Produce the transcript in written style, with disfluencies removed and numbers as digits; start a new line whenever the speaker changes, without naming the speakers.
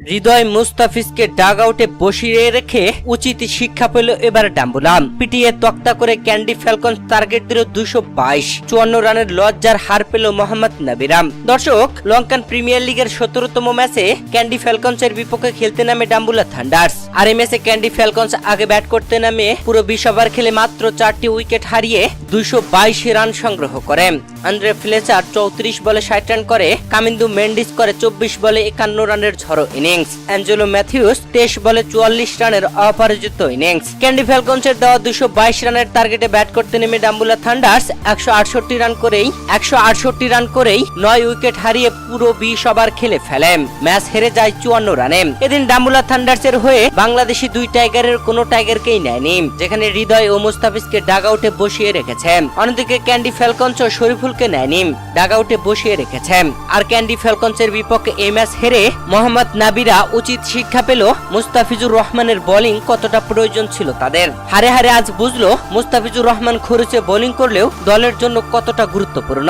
হৃদয় মুস্তাফিজকে dug আউটে বসিয়ে রেখে উচিত শিক্ষা পেল এবার ডাম্বুলা। পিটিয়ে তক্তা করে ক্যান্ডি ফ্যালকনস টার্গেট দিল 222, 54 রানের লজ্জার হার পেল মোহাম্মদ নাবিরা। দর্শক, লঙ্কান প্রিমিয়ার লিগের 17তম ম্যাচে ক্যান্ডি ফ্যালকনসের বিপক্ষে খেলতে নামে ডাম্বুলা থান্ডার্স। আর এই ম্যাচে ক্যান্ডি ফ্যালকনস আগে ব্যাট করতে নামে পুরো 20 ওভার খেলে মাত্র 4টি উইকেট হারিয়ে 222 রান সংগ্রহ করে। আন্দ্রে ফ্লেচার 34 বলে 60 রান করে, কামিন্দু মেন্ডিস করে 24 বলে 51 রানের ঝড়ো ইনিংস, অ্যাঞ্জেলো ম্যাথিউস 23 বলে 44 রানের অপরাজিত ইনিংস। ক্যান্ডি ফ্যালকনসের দেওয়া 222 রানের টার্গেটে ব্যাট করতে নেমে ডাম্বুলা থান্ডার্স 168 রান করেই 9 উইকেট হারিয়ে পুরো 20 ওভার খেলে ফেলে। ম্যাচ হেরে যায় 54 রানে। এদিন ডাম্বুলা থান্ডার্সের হয়ে বাংলাদেশি দুই টাইগারের কোনো টাইগারকেই নেয়নি, যেখানে হৃদয় ও মুস্তাফিজকে ডাগ আউটে বসিয়ে রেখেছে। অন্যদিকে ক্যান্ডি ফ্যালকনস ও শরীফুলকে নেয়নি, ডাগ আউটে বসিয়ে রেখেছে। আর ক্যান্ডি ফ্যালকনসের বিপক্ষে এই ম্যাচ হেরে মোহাম্মদ নাবিরা উচিত শিক্ষা পেল মুস্তাফিজুর রহমানের বোলিং কতটা প্রয়োজন ছিল তাদের। হারে হারে আজ বুঝলো মুস্তাফিজুর রহমান খরুচে বোলিং করলেও দলের জন্য কতটা গুরুত্বপূর্ণ।